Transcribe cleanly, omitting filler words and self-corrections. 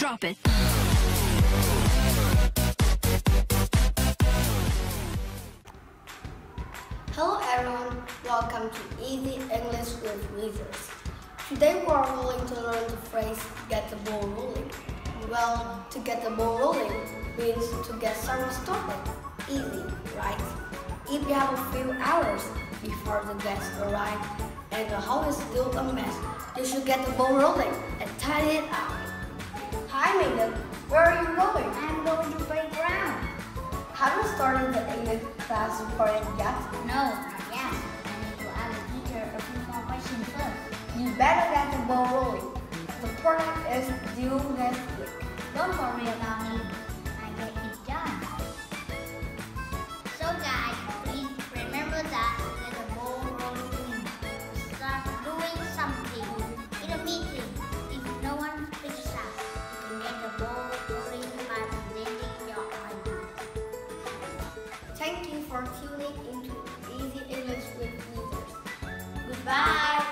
Drop it. Hello everyone, welcome to Easy English with Wizards. Today we are going to learn the phrase get the ball rolling. Well, to get the ball rolling means to get someone started. Easy, right? If you have a few hours before the guests arrive and the hall is still a mess, you should get the ball rolling and tidy it up. Hi Megan, where are you going? I'm going to playground. Have you started the English class recording yet? No, not yet. I need to ask the teacher a few more questions first. You better get the ball rolling. The project is due next week. Don't worry about me. I get it done. So guys, please remember that get the ball rolling. Start doing something in a meeting. If no one picks up, you can get the ball rolling by presenting your ideas. Thank you for tuning into Easy English with Wizards. Goodbye.